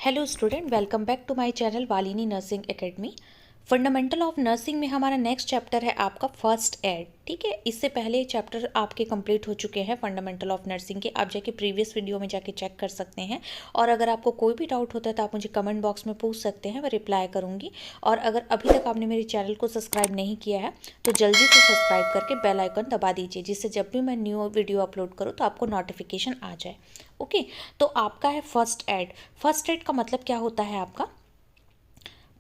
Hello student, welcome back to my channel Valini nursing academy. Fundamental of nursing में हमारा next chapter है आपका first add. ठीक है, इससे पहले चैप्टर आपके कंप्लीट हो चुके हैं फंडामेंटल ऑफ नर्सिंग के। आप जाके प्रीवियस वीडियो में जाके चेक कर सकते हैं। और अगर आपको कोई भी डाउट होता है तो आप मुझे कमेंट बॉक्स में पूछ सकते हैं, मैं रिप्लाई करूँगी। और अगर अभी तक आपने मेरे चैनल को सब्सक्राइब नहीं किया है तो जल्दी से सब्सक्राइब करके बेल आइकन दबा दीजिए, जिससे जब भी मैं न्यू वीडियो अपलोड करूँ तो आपको नोटिफिकेशन आ जाए। ओके, तो आपका है फर्स्ट एड। फर्स्ट एड का मतलब क्या होता है आपका?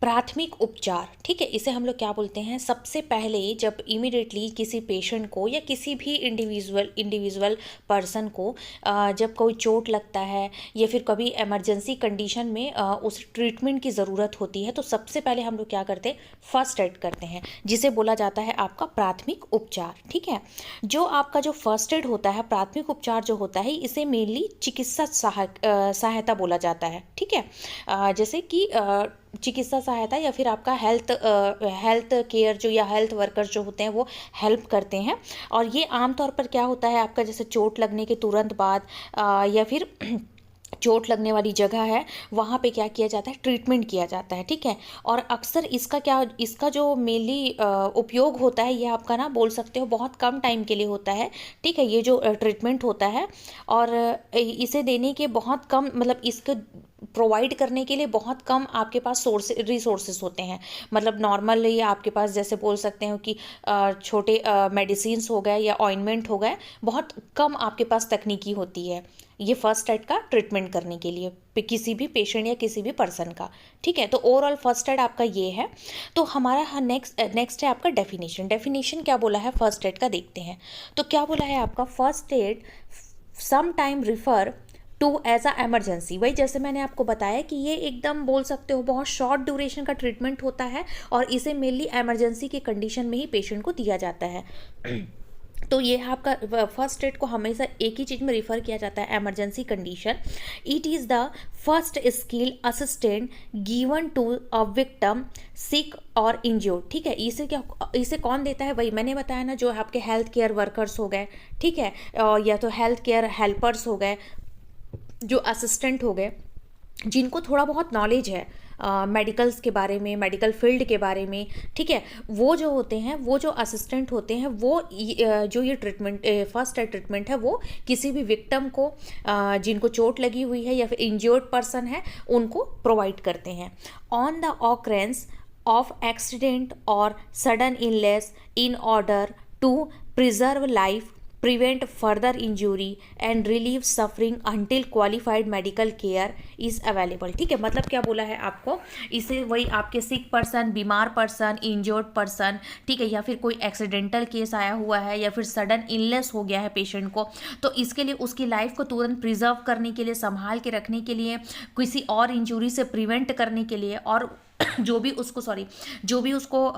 प्राथमिक उपचार। ठीक है, इसे हम लोग क्या बोलते हैं? सबसे पहले जब इमीडिएटली किसी पेशेंट को या किसी भी इंडिविजुअल पर्सन को जब कोई चोट लगता है या फिर कभी इमरजेंसी कंडीशन में उस ट्रीटमेंट की ज़रूरत होती है, तो सबसे पहले हम लोग क्या करते हैं? फर्स्ट एड करते हैं, जिसे बोला जाता है आपका प्राथमिक उपचार। ठीक है, जो आपका जो फर्स्ट एड होता है, प्राथमिक उपचार जो होता है, इसे मेनली चिकित्सा सहायता बोला जाता है। ठीक है, जैसे कि चिकित्सा सहायता या फिर आपका हेल्थ केयर जो या हेल्थ वर्कर्स जो होते हैं वो हेल्प करते हैं। और ये आमतौर पर क्या होता है आपका, जैसे चोट लगने के तुरंत बाद या फिर चोट लगने वाली जगह है वहाँ पे क्या किया जाता है? ट्रीटमेंट किया जाता है। ठीक है, और अक्सर इसका जो मेनली उपयोग होता है, ये आपका ना बोल सकते हो बहुत कम टाइम के लिए होता है। ठीक है, ये जो ट्रीटमेंट होता है, और इसे देने के बहुत कम, मतलब इसके प्रोवाइड करने के लिए बहुत कम आपके पास रिसोर्सेज होते हैं। मतलब नॉर्मली आपके पास जैसे बोल सकते हो कि छोटे मेडिसिन्स हो गए या ऑइंटमेंट हो गए, बहुत कम आपके पास तकनीकी होती है ये फर्स्ट एड का ट्रीटमेंट करने के लिए किसी भी पेशेंट या किसी भी पर्सन का। ठीक है, तो ओवरऑल फर्स्ट एड आपका ये है। तो हमारा नेक्स्ट है आपका डेफिनेशन क्या बोला है फर्स्ट एड का, देखते हैं। तो क्या बोला है आपका? First aid some time refer to as a emergency. वही जैसे मैंने आपको बताया कि ये एकदम बोल सकते हो बहुत शॉर्ट ड्यूरेशन का ट्रीटमेंट होता है, और इसे मेनली एमरजेंसी के कंडीशन में ही पेशेंट को दिया जाता है। तो ये आपका फर्स्ट एड को हमेशा एक ही चीज़ में रिफ़र किया जाता है, emergency condition. It is the first skill assistant given to a victim sick और इंज्योर्ड। ठीक है, इसे कौन देता है? वही मैंने बताया ना, जो आपके हेल्थ केयर वर्कर्स हो गए, ठीक है, या तो हेल्थ केयर हेल्पर्स हो गए, जो असिस्टेंट हो गए, जिनको थोड़ा बहुत नॉलेज है मेडिकल्स के बारे में, मेडिकल फील्ड के बारे में। ठीक है, वो जो होते हैं, वो जो असिस्टेंट होते हैं, वो जो ये ट्रीटमेंट फर्स्ट एड ट्रीटमेंट है, वो किसी भी विक्टिम को जिनको चोट लगी हुई है या फिर इंज्योर्ड पर्सन है, उनको प्रोवाइड करते हैं। On the occurrence of accident और sudden illness in order to preserve life, prevent further injury and relieve suffering until qualified medical care is available। ठीक है, मतलब क्या बोला है आपको? इसे वही आपके सिक पर्सन, बीमार पर्सन, इंजर्ड पर्सन, ठीक है, या फिर कोई एक्सीडेंटल केस आया हुआ है या फिर सडन इलनेस हो गया है पेशेंट को, तो इसके लिए उसकी लाइफ को तुरंत प्रिजर्व करने के लिए, संभाल के रखने के लिए, किसी और इंजरी से प्रिवेंट करने के लिए, और जो भी उसको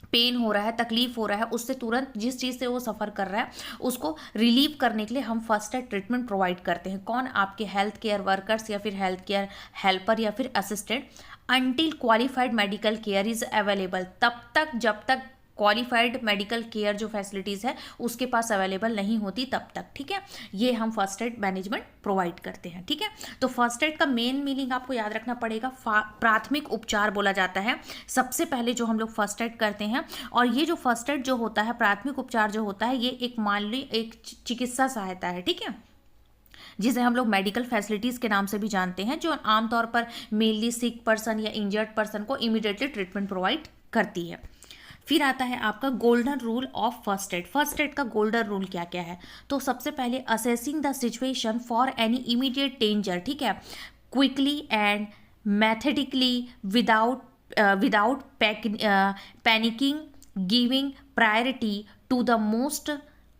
पेन हो रहा है, तकलीफ हो रहा है, उससे तुरंत जिस चीज़ से वो सफ़र कर रहा है उसको रिलीव करने के लिए हम फर्स्ट एड ट्रीटमेंट प्रोवाइड करते हैं। कौन? आपके हेल्थ केयर वर्कर्स या फिर हेल्थ केयर हेल्पर या फिर assistant. Until qualified medical care is available, तब तक जब तक क्वालिफाइड मेडिकल केयर जो फैसिलिटीज़ है उसके पास अवेलेबल नहीं होती, तब तक। ठीक है, ये हम फर्स्ट एड मैनेजमेंट प्रोवाइड करते हैं। ठीक है, तो फर्स्ट एड का मेन मीनिंग आपको याद रखना पड़ेगा, प्राथमिक उपचार बोला जाता है सबसे पहले जो हम लोग फर्स्ट एड करते हैं। और ये जो फर्स्ट एड जो होता है, प्राथमिक उपचार जो होता है, ये एक मान ली एक चिकित्सा सहायता है। ठीक है, जिसे हम लोग मेडिकल फैसिलिटीज़ के नाम से भी जानते हैं, जो आमतौर पर मेनली सिक पर्सन या इंजर्ड पर्सन को इमीडिएटली ट्रीटमेंट प्रोवाइड करती है। फिर आता है आपका golden rule of first aid. First aid का गोल्डन रूल क्या क्या है? तो सबसे पहले assessing the situation for any immediate danger. ठीक है, quickly and methodically without panicking, giving priority to the most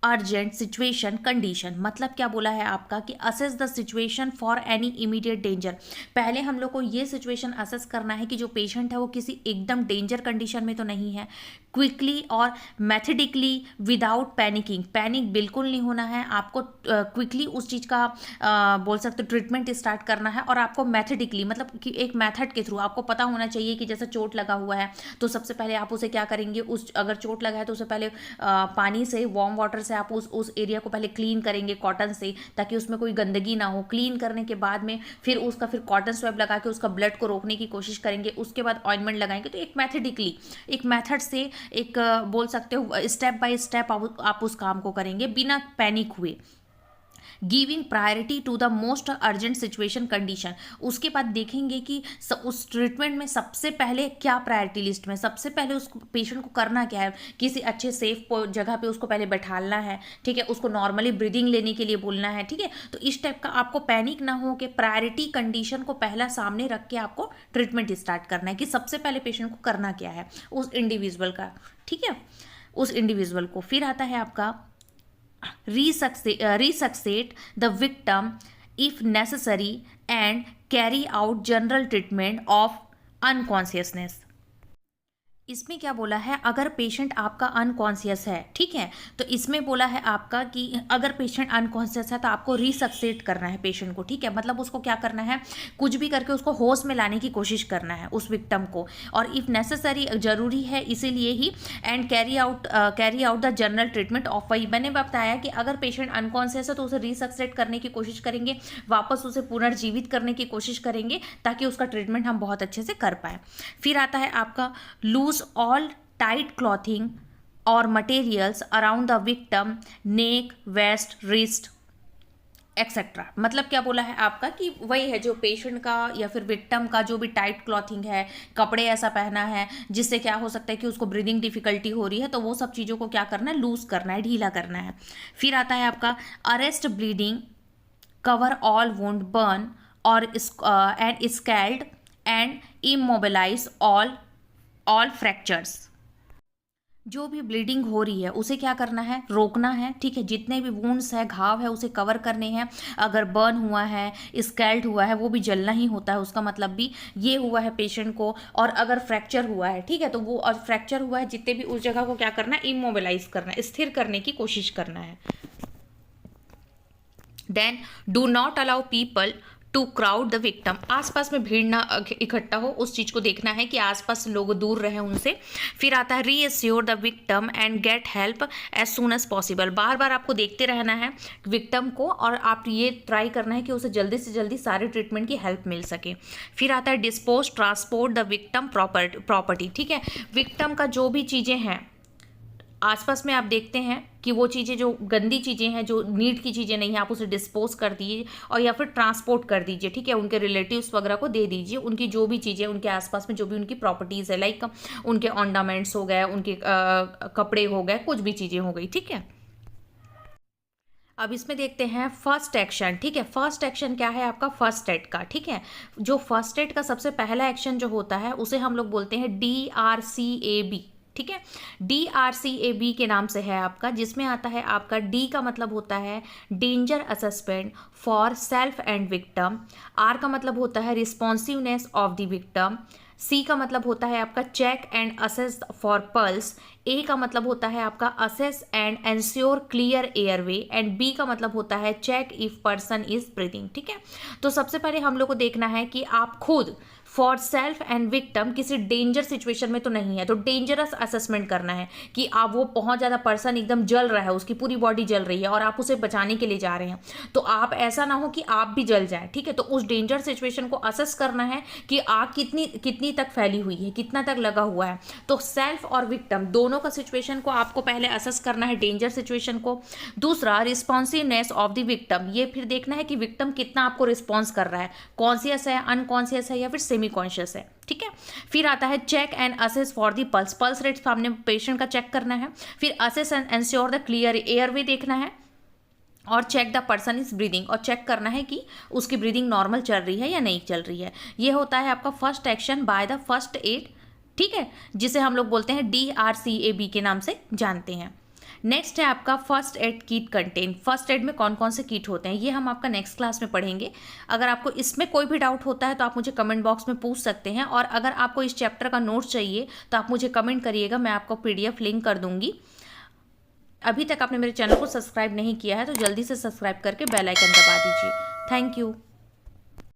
urgent situation condition. मतलब क्या बोला है आपका कि assess the situation for any immediate danger. पहले हम लोग को ये सिचुएशन असेस करना है कि जो पेशेंट है वो किसी एकदम डेंजर कंडीशन में तो नहीं है। क्विकली और मैथेडिकली विदाउट पैनिकिंग, पैनिक बिल्कुल नहीं होना है आपको, क्विकली उस चीज़ का बोल सकते हो ट्रीटमेंट स्टार्ट करना है। और आपको मैथेडिकली मतलब कि एक मेथड के थ्रू आपको पता होना चाहिए कि जैसे चोट लगा हुआ है तो सबसे पहले आप उसे क्या करेंगे, उस अगर चोट लगा है तो उससे पहले पानी से, वार्म वाटर से से आप उस एरिया को पहले क्लीन करेंगे कॉटन से, ताकि उसमें कोई गंदगी ना हो। क्लीन करने के बाद में फिर कॉटन स्वैब लगा के उसका ब्लड को रोकने की कोशिश करेंगे, उसके बाद ऑइंटमेंट लगाएंगे। तो एक मेथड से बोल सकते हो स्टेप बाय स्टेप आप उस काम को करेंगे बिना पैनिक हुए। Giving priority to the most urgent situation condition, उसके बाद देखेंगे कि उस ट्रीटमेंट में सबसे पहले क्या प्रायोरिटी लिस्ट में, सबसे पहले उस पेशेंट को करना क्या है। किसी अच्छे सेफ जगह पे उसको पहले बैठालना है, ठीक है, उसको नॉर्मली ब्रीदिंग लेने के लिए बोलना है, ठीक है। तो इस टाइप का आपको पैनिक ना हो कि प्रायोरिटी कंडीशन को पहला सामने रख के आपको ट्रीटमेंट स्टार्ट करना है कि सबसे पहले पेशेंट को करना क्या है उस इंडिविजुअल का, ठीक है, उस इंडिविजुअल को। फिर आता है आपका resuscitate the victim if necessary and carry out general treatment of unconsciousness। इसमें क्या बोला है, अगर पेशेंट आपका अनकॉन्शियस है, ठीक है, तो इसमें बोला है आपका कि अगर पेशेंट अनकॉन्शियस है तो आपको रिसक्सेट करना है पेशेंट को, ठीक है। मतलब उसको क्या करना है, कुछ भी करके उसको होश में लाने की कोशिश करना है उस विक्टिम को, और इफ़ नेसेसरी जरूरी है इसीलिए ही, and carry out the general treatment of. वही मैंने बताया कि अगर पेशेंट अनकॉन्शियस है तो उसे रिसक्सेट करने की कोशिश करेंगे, वापस उसे पुनर्जीवित करने की कोशिश करेंगे ताकि उसका ट्रीटमेंट हम बहुत अच्छे से कर पाए। फिर आता है आपका loose all tight clothing or materials around the victim neck, waist, wrist etcetera. मतलब क्या बोला है आपका कि वही है जो पेशेंट का या फिर विक्टिम का जो भी टाइट क्लॉथिंग है, कपड़े ऐसा पहना है जिससे क्या हो सकता है कि उसको ब्रीदिंग डिफिकल्टी हो रही है, तो वो सब चीज़ों को क्या करना है, लूज करना है, ढीला करना है। फिर आता है आपका arrest bleeding, cover all wound, burn और and scald and immobilise all fractures. जो भी ब्लीडिंग हो रही है उसे क्या करना है, रोकना है, ठीक है। जितने भी वुंड्स है, घाव है, उसे कवर करने हैं। अगर बर्न हुआ है, स्कैल्ड हुआ है, वो भी जलना ही होता है, उसका मतलब भी ये हुआ है पेशेंट को। और अगर फ्रैक्चर हुआ है, ठीक है, तो वो और फ्रैक्चर हुआ है जितने भी उस जगह को क्या करना है, इमोबिलाइज करना है, स्थिर करने की कोशिश करना है। Then do not allow people to crowd the victim, आसपास में भीड़ ना इकट्ठा हो, उस चीज़ को देखना है कि आसपास लोग दूर रहे उनसे। फिर आता है reassure the victim and get help as soon as possible, बार बार आपको देखते रहना है विक्टिम को और आप ये ट्राई करना है कि उसे जल्दी से जल्दी सारे ट्रीटमेंट की हेल्प मिल सके। फिर आता है dispose transport the victim property, ठीक है। विक्टिम का जो भी चीज़ें हैं आसपास में आप देखते हैं कि वो चीज़ें जो गंदी चीज़ें हैं, जो नीड की चीज़ें नहीं हैं, आप उसे डिस्पोज कर दीजिए और या फिर ट्रांसपोर्ट कर दीजिए, ठीक है। उनके रिलेटिव्स वगैरह को दे दीजिए, उनकी जो भी चीज़ें उनके आसपास में जो भी उनकी प्रॉपर्टीज़ है, लाइक उनके ऑर्नामेंट्स हो गए, उनके कपड़े हो गए, कुछ भी चीज़ें हो गई, ठीक है। अब इसमें देखते हैं फर्स्ट एक्शन, ठीक है। फर्स्ट एक्शन क्या है आपका, फर्स्ट एड का, ठीक है। जो फर्स्ट एड का सबसे पहला एक्शन जो होता है उसे हम लोग बोलते हैं DRCAB, ठीक है। DRCAB के नाम से है आपका, जिसमें आता है आपका D का मतलब होता है danger assessment for self and victim, R का मतलब होता है responsiveness of the victim, C का मतलब होता है आपका check and assess for pulse, A का मतलब होता है आपका assess and ensure clear airway, and B का मतलब होता है check if person is breathing, ठीक है। तो सबसे पहले हम लोग को देखना है कि आप खुद फॉर सेल्फ एंड विक्टिम किसी डेंजर सिचुएशन में तो नहीं है, तो डेंजरस असेसमेंट करना है कि आप वो बहुत ज़्यादा पर्सन एकदम जल रहा है, उसकी पूरी बॉडी जल रही है और आप उसे बचाने के लिए जा रहे हैं, तो आप ऐसा ना हो कि आप भी जल जाए, ठीक है। तो उस डेंजर सिचुएशन को असेस करना है कि आग कितनी तक फैली हुई है, कितना तक लगा हुआ है। तो सेल्फ और विक्टिम दोनों का सिचुएशन को आपको पहले असेस करना है, डेंजर सिचुएशन को। दूसरा रिस्पॉन्सिवनेस ऑफ द विक्टिम, ये फिर देखना है कि विक्टिम कितना आपको रिस्पॉन्स कर रहा है, कॉन्शियस है, अनकॉन्शियस है या फिर सेमी कॉन्शियस है, ठीक है। फिर आता है check and assess for the pulse rate सामने पेशेंट का चेक करना है। फिर assess and ensure the clear airway देखना है, और check the person is breathing, और चेक करना है कि उसकी ब्रीदिंग नॉर्मल चल रही है या नहीं चल रही है। ये होता है आपका first action by the first aid, ठीक है, जिसे हम लोग बोलते हैं DRCAB के नाम से जानते हैं। नेक्स्ट है आपका first aid kit content. First aid में कौन कौन से किट होते हैं ये हम आपका नेक्स्ट क्लास में पढ़ेंगे। अगर आपको इसमें कोई भी डाउट होता है तो आप मुझे कमेंट बॉक्स में पूछ सकते हैं, और अगर आपको इस चैप्टर का नोट्स चाहिए तो आप मुझे कमेंट करिएगा, मैं आपको PDF लिंक कर दूंगी। अभी तक आपने मेरे चैनल को सब्सक्राइब नहीं किया है तो जल्दी से सब्सक्राइब करके बेल आइकन दबा दीजिए। Thank you.